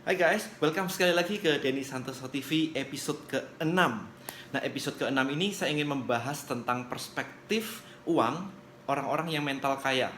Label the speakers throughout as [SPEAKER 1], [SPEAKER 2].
[SPEAKER 1] Hai guys, welcome sekali lagi ke Denny Santoso TV episode ke-6. Nah, episode ke-6 ini saya ingin membahas tentang perspektif uang orang-orang yang mental kaya.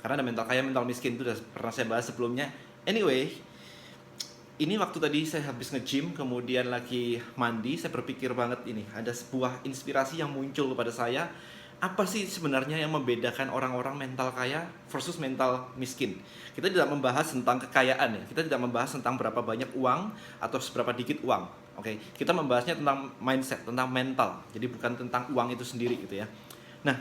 [SPEAKER 1] Karena ada mental kaya, mental miskin, itu sudah pernah saya bahas sebelumnya. Anyway, ini waktu tadi saya habis nge-gym, kemudian lagi mandi, saya berpikir banget ini, ada sebuah inspirasi yang muncul kepada saya. Apa sih sebenarnya yang membedakan orang-orang mental kaya versus mental miskin? Kita tidak membahas tentang kekayaan ya, kita tidak membahas tentang berapa banyak uang atau seberapa dikit uang. Oke, kita membahasnya tentang mindset, tentang mental. Jadi bukan tentang uang itu sendiri gitu ya. Nah,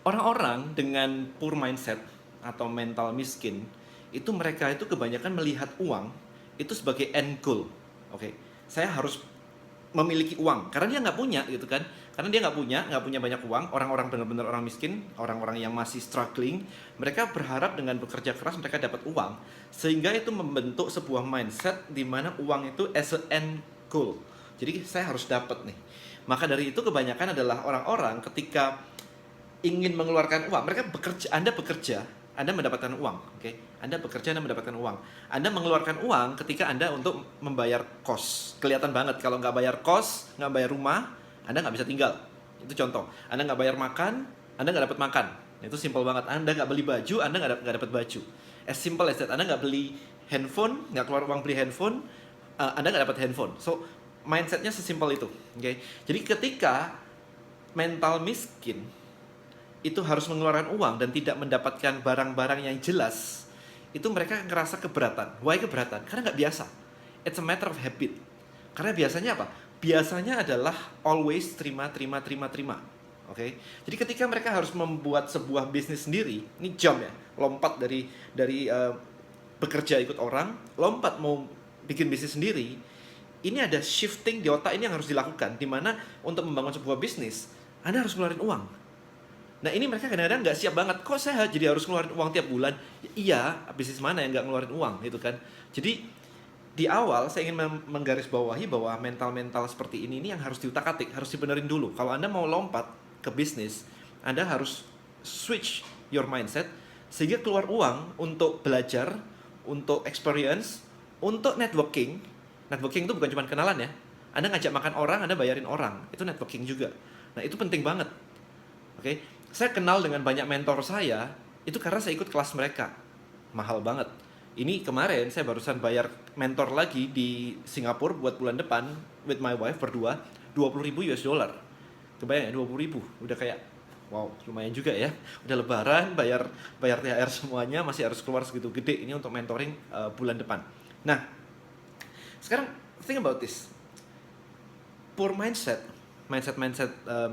[SPEAKER 1] orang-orang dengan poor mindset atau mental miskin, itu mereka itu kebanyakan melihat uang itu sebagai end goal. Oke, saya harus memiliki uang karena dia nggak punya gitu kan, karena dia nggak punya banyak uang. Orang-orang benar-benar orang miskin, orang-orang yang masih struggling, mereka berharap dengan bekerja keras mereka dapat uang, sehingga itu membentuk sebuah mindset di mana uang itu as a end goal. Jadi saya harus dapat nih. Maka dari itu kebanyakan adalah orang-orang ketika ingin mengeluarkan uang, mereka bekerja, Anda mendapatkan uang, oke? Anda bekerja, Anda mendapatkan uang. Anda mengeluarkan uang ketika Anda untuk membayar kos. Kelihatan banget kalau nggak bayar kos, nggak bayar rumah, Anda nggak bisa tinggal. Itu contoh. Anda nggak bayar makan, Anda nggak dapat makan. Itu simple banget. Anda nggak beli baju, Anda nggak dapat baju. As simple as that. Anda nggak beli handphone, nggak keluar uang beli handphone, Anda nggak dapat handphone. So, mindsetnya sesimpel itu, oke? Jadi ketika mental miskin itu harus mengeluarkan uang dan tidak mendapatkan barang-barang yang jelas, itu mereka ngerasa keberatan. Why keberatan? Karena nggak biasa. It's a matter of habit. Karena biasanya apa? Biasanya adalah always terima. Oke? Jadi ketika mereka harus membuat sebuah bisnis sendiri, ini jump ya, lompat dari bekerja ikut orang, lompat mau bikin bisnis sendiri, ini ada shifting di otak ini yang harus dilakukan, di mana untuk membangun sebuah bisnis, Anda harus ngeluarin uang. Nah, ini mereka kadang-kadang nggak siap banget. Kok saya jadi harus ngeluarin uang tiap bulan? Iya, bisnis mana yang nggak ngeluarin uang gitu kan. Jadi di awal saya ingin menggarisbawahi bahwa mental-mental seperti ini yang harus diutak-atik, harus dibenerin dulu. Kalau Anda mau lompat ke bisnis, Anda harus switch your mindset sehingga keluar uang untuk belajar, untuk experience, untuk networking. Networking itu bukan cuma kenalan ya. Anda ngajak makan orang, Anda bayarin orang. Itu networking juga. Nah, itu penting banget. Oke, saya kenal dengan banyak mentor saya, itu karena saya ikut kelas mereka. Mahal banget. Ini kemarin saya barusan bayar mentor lagi di Singapura buat bulan depan with my wife berdua, 20.000 US dollar. Kebayang ya, 20.000. Udah kayak wow, lumayan juga ya. Udah lebaran, bayar THR semuanya, masih harus keluar segitu gede ini untuk mentoring bulan depan. Nah, sekarang think about this. Poor mindset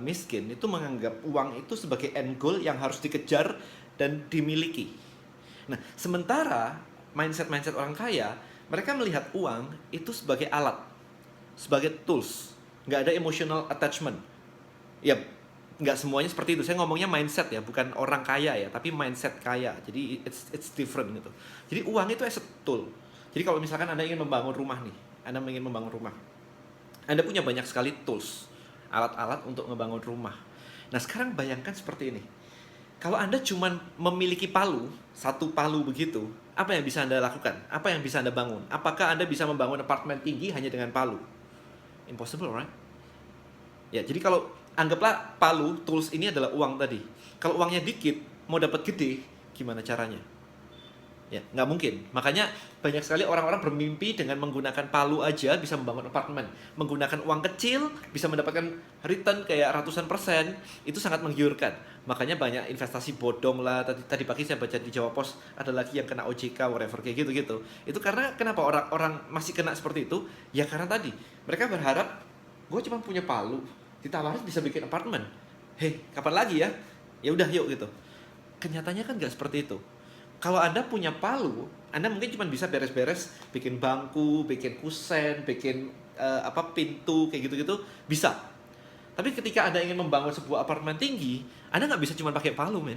[SPEAKER 1] miskin itu menganggap uang itu sebagai end goal yang harus dikejar dan dimiliki. Nah, sementara mindset orang kaya, mereka melihat uang itu sebagai alat, sebagai tools, nggak ada emotional attachment. Ya, nggak semuanya seperti itu. Saya ngomongnya mindset ya, bukan orang kaya ya, tapi mindset kaya. Jadi it's different gitu. Jadi uang itu as a tool. Jadi kalau misalkan Anda ingin membangun rumah nih, Anda punya banyak sekali tools, alat-alat untuk ngebangun rumah. Nah, sekarang bayangkan seperti ini. Kalau Anda cuma memiliki palu, satu palu begitu, apa yang bisa Anda lakukan? Apa yang bisa Anda bangun? Apakah Anda bisa membangun apartemen tinggi hanya dengan palu? Impossible, right? Ya, jadi kalau anggaplah palu, tools ini adalah uang tadi. Kalau uangnya dikit, mau dapat gede, gimana caranya? Ya, nggak mungkin. Makanya banyak sekali orang-orang bermimpi dengan menggunakan palu aja bisa membangun apartemen. Menggunakan uang kecil bisa mendapatkan return kayak ratusan persen. Itu sangat menggiurkan. Makanya banyak investasi bodong lah. Tadi pagi saya baca di Jawa Post ada lagi yang kena OJK, whatever kayak gitu-gitu. Itu karena kenapa orang-orang masih kena seperti itu? Ya karena tadi mereka berharap gue cuma punya palu, ditawarin bisa bikin apartemen. Hei, kapan lagi ya? Ya udah yuk gitu. Kenyataannya kan nggak seperti itu. Kalau Anda punya palu, Anda mungkin cuma bisa beres-beres bikin bangku, bikin kusen, bikin pintu kayak gitu-gitu bisa. Tapi ketika Anda ingin membangun sebuah apartemen tinggi, Anda nggak bisa cuma pakai palu, men.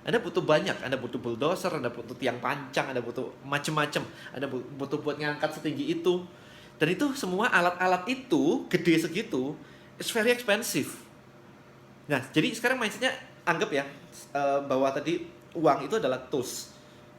[SPEAKER 1] Anda butuh banyak. Anda butuh bulldozer, Anda butuh tiang pancang, Anda butuh macem-macem. Anda butuh buat ngangkat setinggi itu. Dan itu semua alat-alat itu gede segitu, it's very expensive. Nah, jadi sekarang mindsetnya anggap ya bahwa tadi uang itu adalah tools.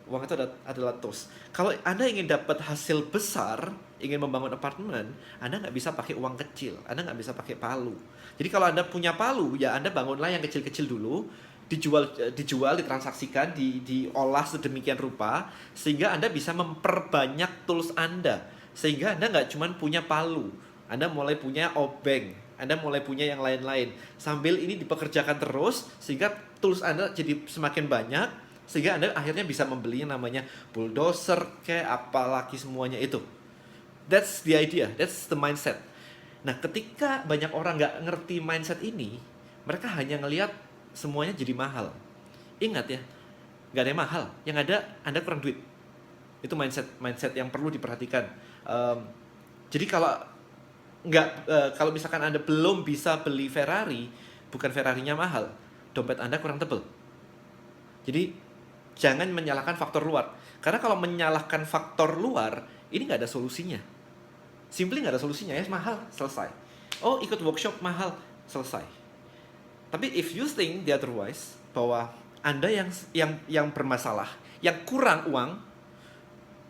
[SPEAKER 1] Uang itu adalah tools. Kalau Anda ingin dapat hasil besar, ingin membangun apartemen, Anda nggak bisa pakai uang kecil, Anda nggak bisa pakai palu. Jadi kalau Anda punya palu, ya Anda bangunlah yang kecil-kecil dulu, dijual, ditransaksikan, diolah sedemikian rupa, sehingga Anda bisa memperbanyak tools Anda. Sehingga Anda nggak cuma punya palu, Anda mulai punya obeng, Anda mulai punya yang lain-lain. Sambil ini dipekerjakan terus, sehingga tools Anda jadi semakin banyak, sehingga Anda akhirnya bisa membeli yang namanya bulldozer kayak apalagi semuanya itu. That's the idea, that's the mindset. Nah, ketika banyak orang nggak ngerti mindset ini, mereka hanya ngelihat semuanya jadi mahal. Ingat ya, nggak ada yang mahal, yang ada Anda kurang duit. Itu mindset yang perlu diperhatikan. Jadi kalau misalkan Anda belum bisa beli Ferrari, bukan Ferrarinya mahal, dompet Anda kurang tebel. Jadi jangan menyalahkan faktor luar. Karena kalau menyalahkan faktor luar, ini nggak ada solusinya. Simply nggak ada solusinya, ya mahal, selesai. Oh, ikut workshop mahal, selesai. Tapi if you think the otherwise, bahwa Anda yang bermasalah, yang kurang uang,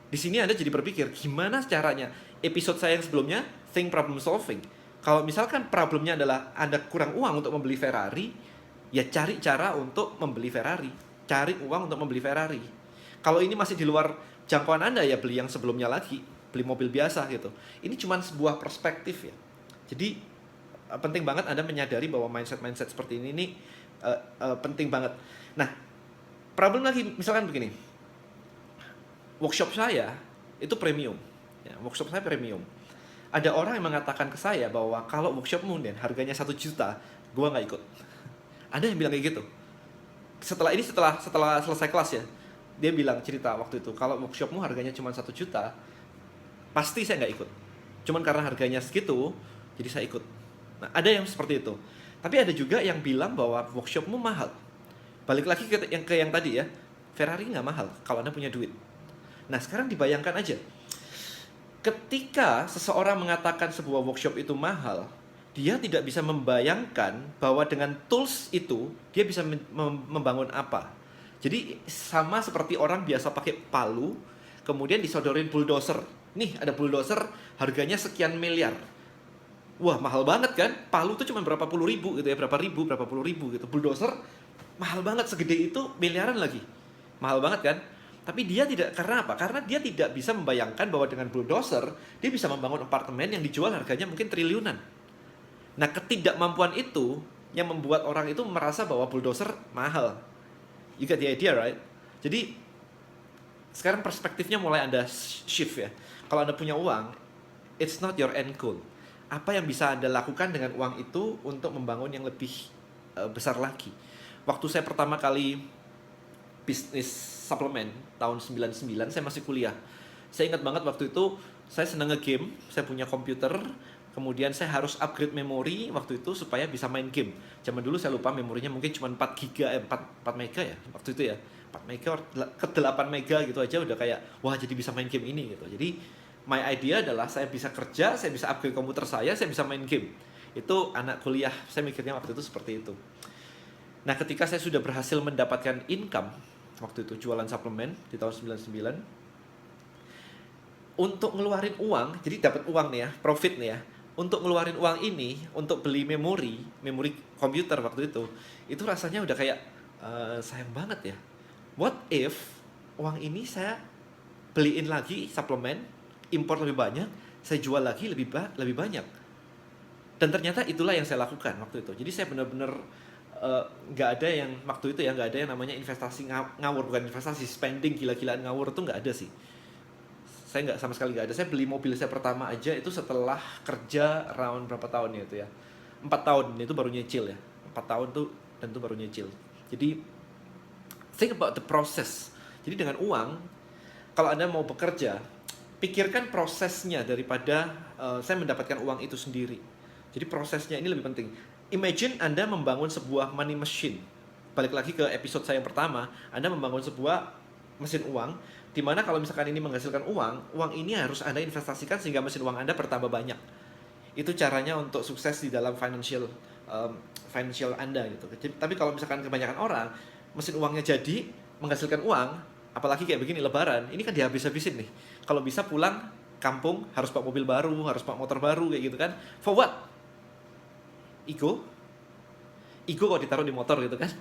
[SPEAKER 1] di sini Anda jadi berpikir, gimana caranya? Episode saya yang sebelumnya, think problem solving. Kalau misalkan problemnya adalah Anda kurang uang untuk membeli Ferrari, ya cari cara untuk membeli Ferrari. Cari uang untuk membeli Ferrari. Kalau ini masih di luar jangkauan Anda, ya beli yang sebelumnya lagi, beli mobil biasa gitu. Ini cuma sebuah perspektif ya. Jadi penting banget Anda menyadari bahwa mindset seperti ini penting banget. Nah, problem lagi misalkan begini. Workshop saya itu premium. Ya, workshop saya premium. Ada orang yang mengatakan ke saya bahwa kalau workshopmu dan harganya 1 juta, gua nggak ikut. Ada yang bilang kayak gitu. Setelah selesai kelas ya, dia bilang cerita waktu itu, kalau workshopmu harganya cuma 1 juta, pasti saya nggak ikut. Cuman karena harganya segitu, jadi saya ikut. Nah, ada yang seperti itu. Tapi ada juga yang bilang bahwa workshopmu mahal. Balik lagi ke yang tadi ya, Ferrari nggak mahal kalau Anda punya duit. Nah, sekarang dibayangkan aja, ketika seseorang mengatakan sebuah workshop itu mahal, dia tidak bisa membayangkan bahwa dengan tools itu dia bisa membangun apa. Jadi sama seperti orang biasa pakai palu, kemudian disodorin bulldozer. Nih ada bulldozer harganya sekian miliar. Wah mahal banget kan? Palu tuh cuma berapa puluh ribu gitu ya, berapa puluh ribu gitu. Bulldozer mahal banget, segede itu miliaran lagi. Mahal banget kan? Tapi dia tidak, karena apa? Karena dia tidak bisa membayangkan bahwa dengan bulldozer dia bisa membangun apartemen yang dijual harganya mungkin triliunan. Nah, ketidakmampuan itu yang membuat orang itu merasa bahwa bulldozer mahal. You get the idea, right? Jadi, sekarang perspektifnya mulai Anda shift ya. Kalau Anda punya uang, it's not your end goal. Apa yang bisa Anda lakukan dengan uang itu untuk membangun yang lebih besar lagi. Waktu saya pertama kali bisnis suplemen, tahun 99, saya masih kuliah. Saya ingat banget waktu itu, saya senang nge-game, saya punya komputer, kemudian saya harus upgrade memori waktu itu supaya bisa main game. Zaman dulu saya lupa memorinya mungkin cuma 4 mega ya waktu itu ya. 4 mega ke 8 mega gitu aja udah kayak wah jadi bisa main game ini gitu. Jadi my idea adalah saya bisa kerja, saya bisa upgrade komputer saya bisa main game. Itu anak kuliah, saya mikirnya waktu itu seperti itu. Nah, ketika saya sudah berhasil mendapatkan income waktu itu jualan suplemen di tahun 99, untuk ngeluarin uang, jadi dapat uang nih ya, profit nih ya. Untuk ngeluarin uang ini untuk beli memori komputer waktu itu rasanya udah kayak sayang banget ya. What if uang ini saya beliin lagi suplemen, impor lebih banyak, saya jual lagi lebih banyak. Dan ternyata itulah yang saya lakukan waktu itu. Jadi saya benar-benar nggak ada yang waktu itu ya, nggak ada yang namanya investasi ngawur, bukan investasi, spending gila-gilaan ngawur itu nggak ada sih. Saya nggak, sama sekali nggak ada. Saya beli mobil saya pertama aja itu setelah kerja around berapa tahun ya itu ya, 4 tahun itu baru nyicil ya, 4 tahun tuh dan itu baru nyicil. Jadi think about the process. Jadi dengan uang, kalau Anda mau bekerja, pikirkan prosesnya daripada saya mendapatkan uang itu sendiri. Jadi prosesnya ini lebih penting. Imagine Anda membangun sebuah money machine. Balik lagi ke episode saya yang pertama, Anda membangun sebuah mesin uang, di mana kalau misalkan ini menghasilkan uang ini harus Anda investasikan sehingga mesin uang Anda bertambah banyak. Itu caranya untuk sukses di dalam financial Anda gitu. Tapi kalau misalkan kebanyakan orang, mesin uangnya jadi, menghasilkan uang, apalagi kayak begini Lebaran, ini kan dihabis-habisin nih. Kalau bisa pulang kampung harus bawa mobil baru, harus bawa motor baru kayak gitu kan. For what? Ego? Ego kalau ditaruh di motor gitu kan,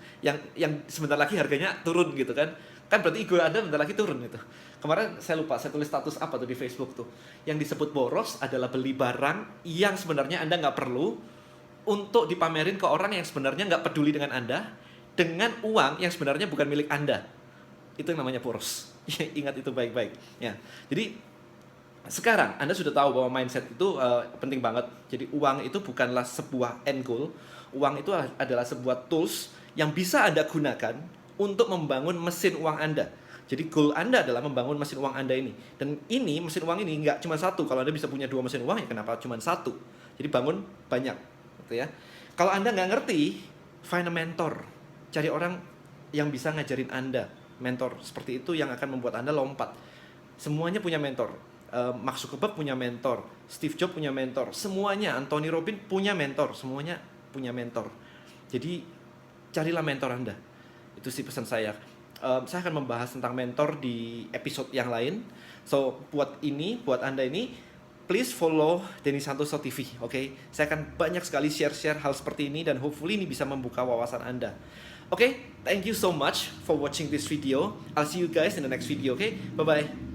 [SPEAKER 1] yang sebentar lagi harganya turun gitu kan. Kan berarti ego Anda bentar lagi turun gitu. Kemarin saya lupa, saya tulis status apa tuh di Facebook tuh. Yang disebut boros adalah beli barang yang sebenarnya Anda nggak perlu untuk dipamerin ke orang yang sebenarnya nggak peduli dengan Anda, dengan uang yang sebenarnya bukan milik Anda. Itu yang namanya boros. Ingat itu baik-baik. Ya. Jadi sekarang Anda sudah tahu bahwa mindset itu penting banget. Jadi uang itu bukanlah sebuah end goal. Uang itu adalah sebuah tools yang bisa Anda gunakan untuk membangun mesin uang Anda. Jadi goal Anda adalah membangun mesin uang Anda ini. Dan ini mesin uang ini nggak cuma satu. Kalau Anda bisa punya 2 mesin uang, ya kenapa cuma satu? Jadi bangun banyak, gitu ya. Kalau Anda nggak ngerti, find a mentor. Cari orang yang bisa ngajarin Anda. Mentor seperti itu yang akan membuat Anda lompat. Semuanya punya mentor. Mark Zuckerberg punya mentor, Steve Jobs punya mentor, semuanya, Anthony Robbins punya mentor, semuanya punya mentor. Jadi carilah mentor Anda. Itu sih pesan saya. Saya akan membahas tentang mentor di episode yang lain. So buat Anda ini, please follow Denny Santoso TV, oke? Saya akan banyak sekali share hal seperti ini dan hopefully ini bisa membuka wawasan Anda. Oke, thank you so much for watching this video. I'll see you guys in the next video, oke? Bye-bye.